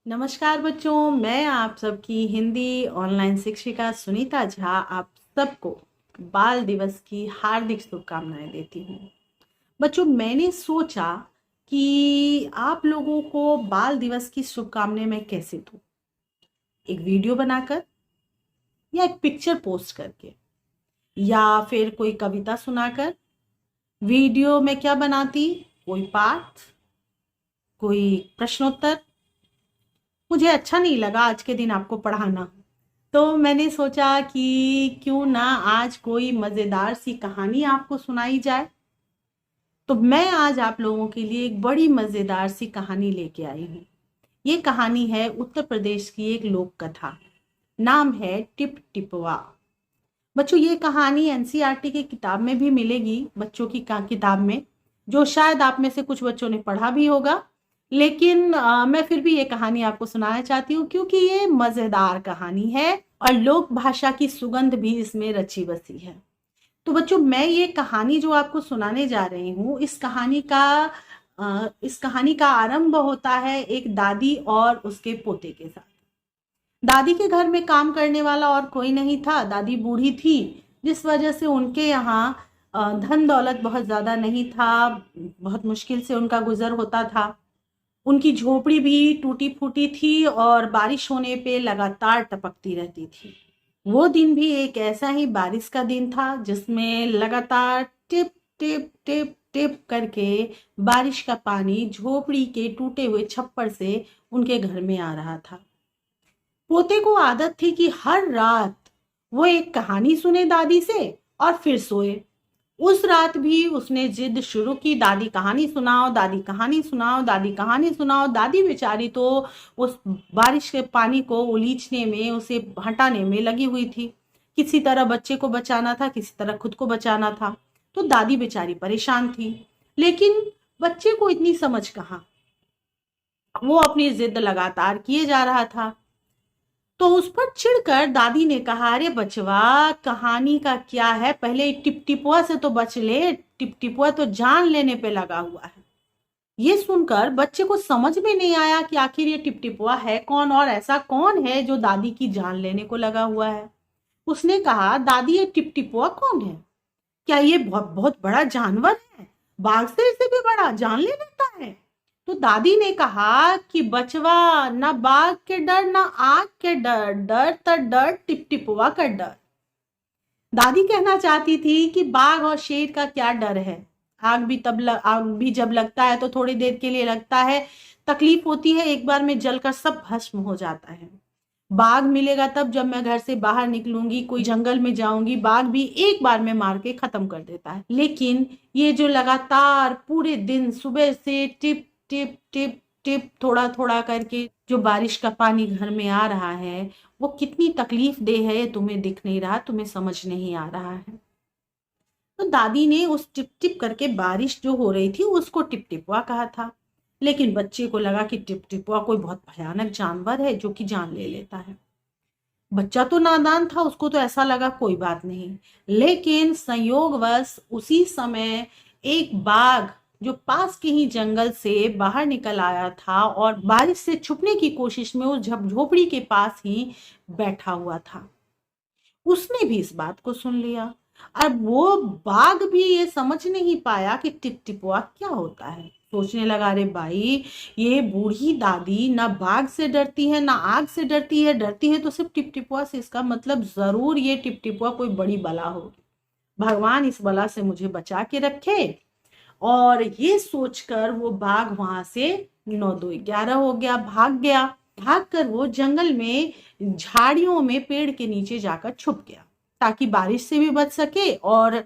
नमस्कार बच्चों, मैं आप सबकी हिंदी ऑनलाइन शिक्षिका सुनीता झा आप सबको बाल दिवस की हार्दिक शुभकामनाएं देती हूँ। बच्चों, मैंने सोचा कि आप लोगों को बाल दिवस की शुभकामनाएं मैं कैसे दूँ। एक वीडियो बनाकर या एक पिक्चर पोस्ट करके या फिर कोई कविता सुनाकर। वीडियो में क्या बनाती, कोई पाठ, कोई प्रश्नोत्तर। मुझे अच्छा नहीं लगा आज के दिन आपको पढ़ाना, तो मैंने सोचा कि क्यों ना आज कोई मज़ेदार सी कहानी आपको सुनाई जाए। तो मैं आज आप लोगों के लिए एक बड़ी मज़ेदार सी कहानी लेके आई हूँ। ये कहानी है उत्तर प्रदेश की एक लोक कथा। नाम है टिप टिपवा। बच्चों, ये कहानी एनसीईआरटी की किताब में भी मिलेगी, बच्चों की किताब में, जो शायद आप में से कुछ बच्चों ने पढ़ा भी होगा। लेकिन मैं फिर भी ये कहानी आपको सुनाना चाहती हूँ क्योंकि ये मज़ेदार कहानी है और लोक भाषा की सुगंध भी इसमें रची बसी है। तो बच्चों, मैं ये कहानी जो आपको सुनाने जा रही हूँ, इस कहानी का आरंभ होता है एक दादी और उसके पोते के साथ। दादी के घर में काम करने वाला और कोई नहीं था। दादी बूढ़ी थी, जिस वजह से उनके यहाँ धन दौलत बहुत ज़्यादा नहीं था। बहुत मुश्किल से उनका गुजर होता था। उनकी झोपड़ी भी टूटी फूटी थी और बारिश होने पे लगातार टपकती रहती थी। वो दिन भी एक ऐसा ही बारिश का दिन था जिसमें लगातार टिप टिप टिप टिप करके बारिश का पानी झोपड़ी के टूटे हुए छप्पर से उनके घर में आ रहा था। पोते को आदत थी कि हर रात वो एक कहानी सुने दादी से और फिर सोए। उस रात भी उसने जिद शुरू की, दादी कहानी सुनाओ, दादी कहानी सुनाओ, दादी कहानी सुनाओ। दादी बेचारी तो उस बारिश के पानी को उलीचने में, उसे हटाने में लगी हुई थी। किसी तरह बच्चे को बचाना था, किसी तरह खुद को बचाना था। तो दादी बेचारी परेशान थी, लेकिन बच्चे को इतनी समझ कहाँ। वो अपनी जिद लगातार किए जा रहा था। तो उस पर चिढ़कर दादी ने कहा, अरे बचवा, कहानी का क्या है, पहले टिप टिपुआ से तो बच ले। टिप टिपुआ तो जान लेने पे लगा हुआ है। ये सुनकर बच्चे को समझ में नहीं आया कि आखिर ये टिप टिपुआ है कौन और ऐसा कौन है जो दादी की जान लेने को लगा हुआ है। उसने कहा, दादी ये टिप टिपुआ कौन है? क्या ये बहुत बहुत बड़ा जानवर है? बाघ से भी बड़ा जान ले लेता है? तो दादी ने कहा कि बचवा, ना बाघ के डर ना आग के डर, डर तो डर टिप टिपुआ का डर। दादी कहना चाहती थी कि बाघ और शेर का क्या डर है। आग भी जब लगता है तो थोड़ी देर के लिए लगता है, तकलीफ होती है, एक बार में जलकर सब भस्म हो जाता है। बाघ मिलेगा तब जब मैं घर से बाहर निकलूंगी, कोई जंगल में जाऊंगी, बाघ भी एक बार में मार के खत्म कर देता है। लेकिन ये जो लगातार पूरे दिन सुबह से टिप टिप टिप टिप थोड़ा थोड़ा करके जो बारिश का पानी घर में आ रहा है, वो कितनी तकलीफ दे है, तुम्हें दिख नहीं रहा, तुम्हें समझ नहीं आ रहा है। तो दादी ने उस टिप टिप करके बारिश जो हो रही थी उसको टिप टिपुआ कहा था। लेकिन बच्चे को लगा कि टिप टिपुआ कोई बहुत भयानक जानवर है जो कि जान ले लेता है। बच्चा तो नादान था, उसको तो ऐसा लगा कोई बात नहीं। लेकिन संयोगवश उसी समय एक बाघ जो पास के ही जंगल से बाहर निकल आया था और बारिश से छुपने की कोशिश में उस झोपड़ी के पास ही बैठा हुआ था, उसने भी इस बात को सुन लिया। अब वो बाघ भी ये समझ नहीं पाया कि टिपटिपुआ क्या होता है। सोचने लगा, अरे भाई, ये बूढ़ी दादी ना बाघ से डरती है ना आग से डरती है, डरती है तो सिर्फ टिपटिपुआ से। इसका मतलब जरूर ये टिपटिपुआ कोई बड़ी बला होगी। भगवान इस बला से मुझे बचा के रखे। और ये सोचकर वो बाघ वहां से 9 2 11 हो गया, भाग गया। भागकर वो जंगल में झाड़ियों में पेड़ के नीचे जाकर छुप गया ताकि बारिश से भी बच सके और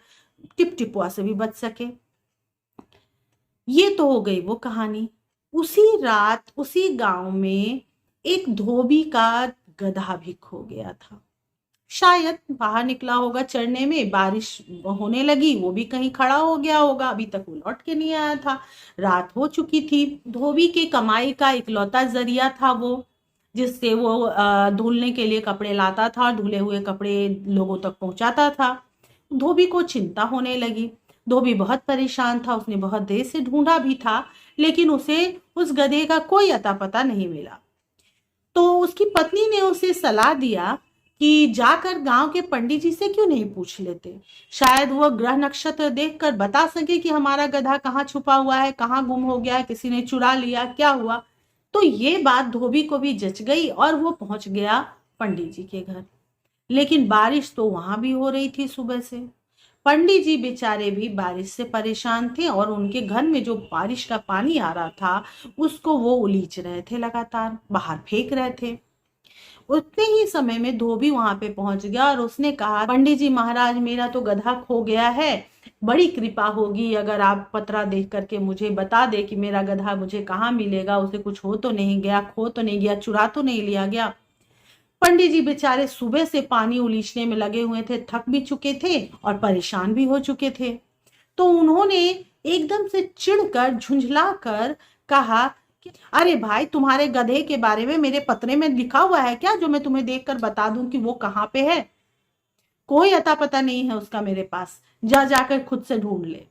टिप टिपुआ से भी बच सके। ये तो हो गई वो कहानी। उसी रात उसी गांव में एक धोबी का गधा भी खो गया था। शायद बाहर निकला होगा चरने में, बारिश होने लगी, वो भी कहीं खड़ा हो गया होगा, अभी तक वो लौट के नहीं आया था। रात हो चुकी थी। धोबी के कमाई का इकलौता जरिया था वो, जिससे वो धुलने के लिए कपड़े लाता था और धुले हुए कपड़े लोगों तक पहुंचाता था। धोबी को चिंता होने लगी। धोबी बहुत परेशान था, उसने बहुत देर से ढूंढा भी था, लेकिन उसे उस गधे का कोई अता पता नहीं मिला। तो उसकी पत्नी ने उसे सलाह दिया कि जाकर गांव के पंडित जी से क्यों नहीं पूछ लेते, शायद वह ग्रह नक्षत्र देखकर बता सके कि हमारा गधा कहाँ छुपा हुआ है, कहाँ गुम हो गया है, किसी ने चुरा लिया, क्या हुआ। तो ये बात धोबी को भी जच गई और वो पहुंच गया पंडित जी के घर। लेकिन बारिश तो वहां भी हो रही थी सुबह से। पंडित जी बेचारे भी बारिश से परेशान थे और उनके घर में जो बारिश का पानी आ रहा था उसको वो उलीच रहे थे, लगातार बाहर फेंक रहे थे। उतने ही समय में धोबी वहां पे पहुंच गया और उसने कहा, पंडित जी महाराज, मेरा तो गधा खो गया है, बड़ी कृपा होगी अगर आप पतरा देख करके मुझे बता दे कि मेरा गधा मुझे कहाँ मिलेगा, उसे कुछ हो तो नहीं गया, खो तो नहीं गया, चुरा तो नहीं लिया गया। पंडित जी बेचारे सुबह से पानी उलीचने में लगे हुए थे, थक भी चुके थे और परेशान भी हो चुके थे। तो उन्होंने एकदम से चिढ़कर, झुंझला कर कहा कि अरे भाई, तुम्हारे गधे के बारे में मेरे पत्रे में लिखा हुआ है क्या, जो मैं तुम्हें देखकर बता दूं कि वो कहाँ पे है? कोई अता पता नहीं है उसका मेरे पास, जाकर खुद से ढूंढ ले।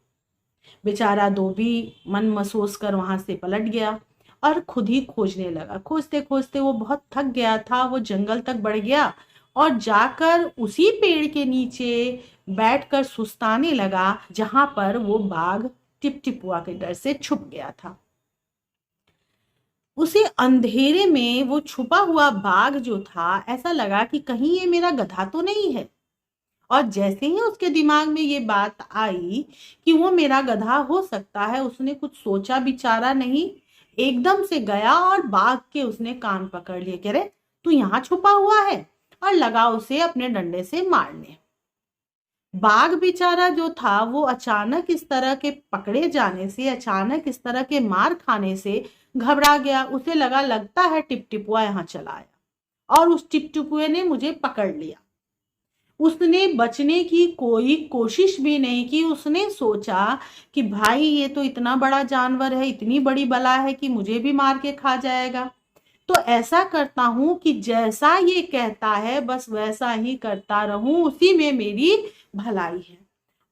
बेचारा धोबी मन महसूस कर वहां से पलट गया और खुद ही खोजने लगा। खोजते खोजते वो बहुत थक गया था, वो जंगल तक बढ़ गया और जाकर उसी पेड़ के नीचे बैठकर सुस्ताने लगा जहां पर वो बाघ टिपटिपुआ के डर से छुप गया था। उसे अंधेरे में वो छुपा हुआ बाघ जो था, ऐसा लगा कि कहीं ये मेरा गधा तो नहीं है। और जैसे ही उसके दिमाग में ये बात आई कि वो मेरा गधा हो सकता है, उसने कुछ सोचा विचारा नहीं, एकदम से गया और बाघ के उसने कान पकड़ लिए। कह रहे, तू यहाँ छुपा हुआ है, और लगा उसे अपने डंडे से मारने। बाघ बेचारा जो था वो अचानक इस तरह के पकड़े जाने से, अचानक इस तरह के मार खाने से घबरा गया। उसे लगता है टिपटिपुआ यहाँ चला आया और उस टिपटिपुए ने मुझे पकड़ लिया। उसने बचने की कोई कोशिश भी नहीं की। उसने सोचा कि भाई ये तो इतना बड़ा जानवर है, इतनी बड़ी बला है कि मुझे भी मार के खा जाएगा। तो ऐसा करता हूं कि जैसा ये कहता है बस वैसा ही करता रहूं, उसी में मेरी भलाई है।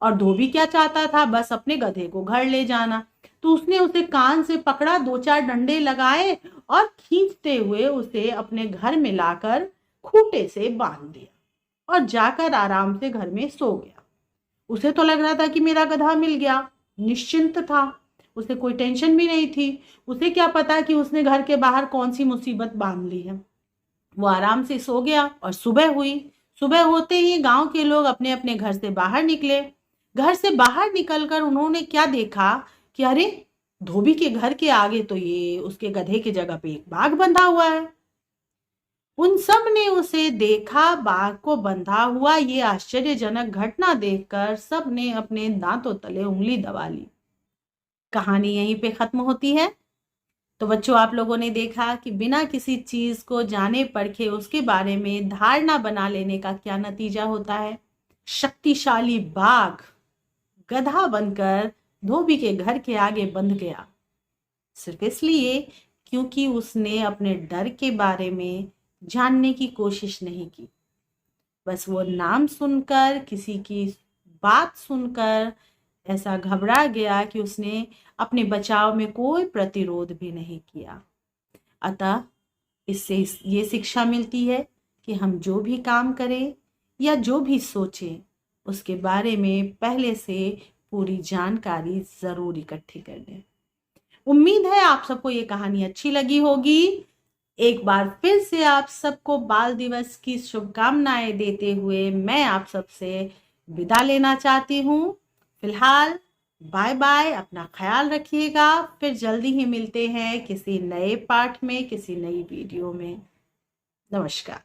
और धोबी क्या चाहता था? बस अपने गधे को घर ले जाना। तो उसने उसे कान से पकड़ा, दो चार डंडे लगाए और खींचते हुए उसे अपने घर में लाकर खूंटे से बांध दिया और जाकर आराम से घर में सो गया। उसे तो लग रहा था कि मेरा गधा मिल गया, निश्चिंत था, उसे कोई टेंशन भी नहीं थी। उसे क्या पता कि उसने घर के बाहर कौन सी मुसीबत बांध ली है। वो आराम से सो गया और सुबह हुई। सुबह होते ही गांव के लोग अपने अपने घर से बाहर निकले। घर से बाहर निकलकर उन्होंने क्या देखा कि अरे, धोबी के घर के आगे तो ये उसके गधे की जगह पे एक बाघ बंधा हुआ है। उन सब ने उसे देखा, बाघ को बंधा हुआ। ये आश्चर्यजनक घटना देखकर सब ने अपने दांतों तले उंगली दबा ली। कहानी यहीं पे खत्म होती है। तो बच्चों, आप लोगों ने देखा कि बिना किसी चीज को जाने परखे उसके बारे में धारणा बना लेने का क्या नतीजा होता है। शक्तिशाली बाघ गधा बनकर धोबी के घर के आगे बंध गया, सिर्फ इसलिए क्योंकि उसने अपने डर के बारे में जानने की कोशिश नहीं की। बस वो नाम सुनकर, किसी की बात सुनकर ऐसा घबरा गया कि उसने अपने बचाव में कोई प्रतिरोध भी नहीं किया। अतः इससे ये शिक्षा मिलती है कि हम जो भी काम करें या जो भी सोचें, उसके बारे में पहले से पूरी जानकारी जरूर इकट्ठी कर लें। उम्मीद है आप सबको ये कहानी अच्छी लगी होगी। एक बार फिर से आप सबको बाल दिवस की शुभकामनाएं देते हुए मैं आप सबसे विदा लेना चाहती हूँ। फिलहाल बाय बाय, अपना ख्याल रखिएगा। फिर जल्दी ही मिलते हैं किसी नए पाठ में, किसी नई वीडियो में। नमस्कार।